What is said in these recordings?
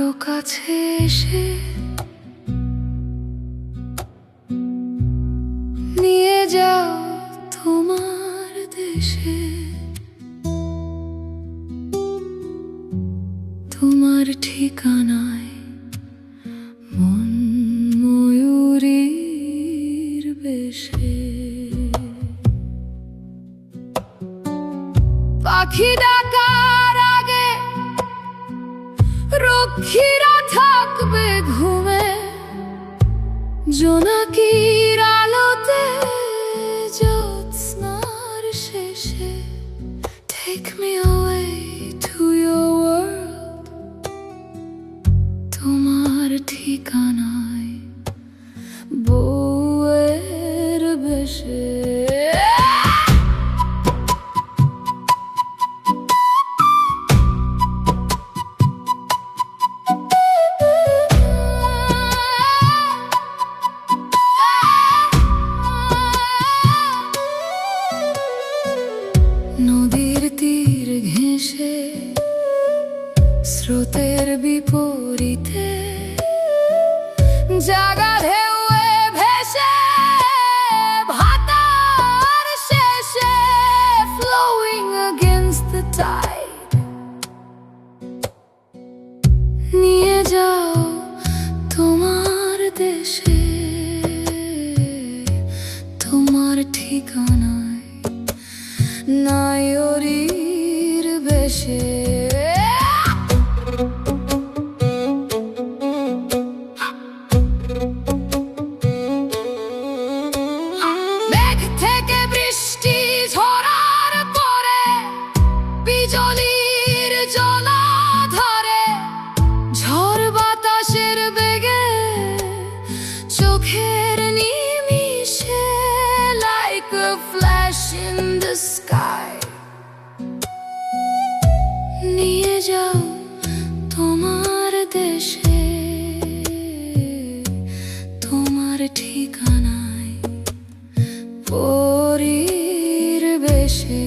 আরো কাছে এসে নিয়ে যাও তোমার দেশে, তোমার ঠিকানায় মন ময়ূরীর বেশে। পাখি ডাকার আগে রক্ষীরা থাকবে ঘুমে, জোনাকির আলোতে জ্যোৎস্নার শেষে। Take me away to your world, তোমার ঠিকানায় বউয়ের বেশে। নদীর তীর ঘেঁষে স্রোতের বিপরীতে জাগা ঢেউয়ে ভেসে ভাটার শেষে। Flowing against the tide, নিয়ে যাও তোমার দেশে, তোমার ঠিকানায় নায়রীর বেশে। মেঘ থেকে বৃষ্টি ঝরার পরে বিজলির জলাধারে, ঝড় বাতাসের বেগে চোখের নিমিষে। Like a flash in the sky, নিয়ে যাও তোমার দেশে, তোমার ঠিকানায় পরীর বেশে।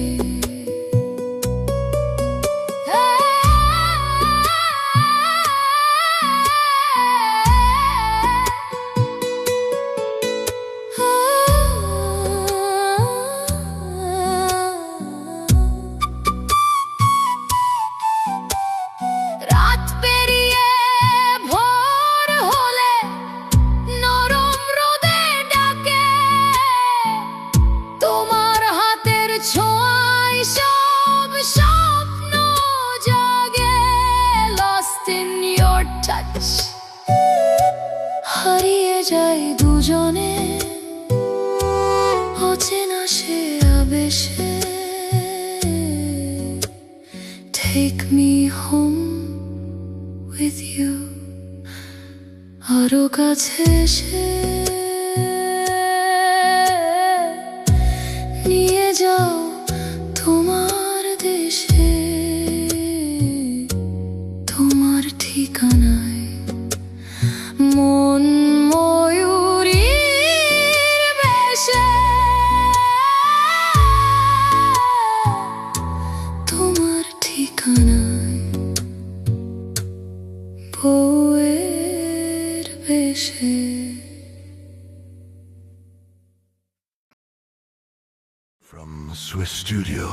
রাত পেরিয়ে ভোর হলে নরম রোদে ডাকে, তোমার হাতের ছোঁয়ায় সব স্বপ্ন জাগে। Lost in your touch, হারিয়ে যাই দুজনে অচেনা সে আবেশে। Take me home with you, আরো কাছে এসে নিয়ে যাও তোমার দেশে, তোমার ঠিকানায় মন ময়ূরীর বেশে। তোমার ঠিকানায় বউয়ের বেশে। From Swiss Studio,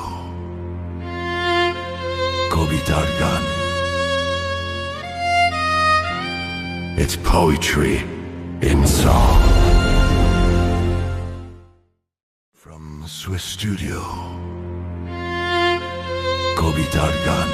Kobi Dargan. It's poetry in song. From Swiss Studio, Kobi Dargan.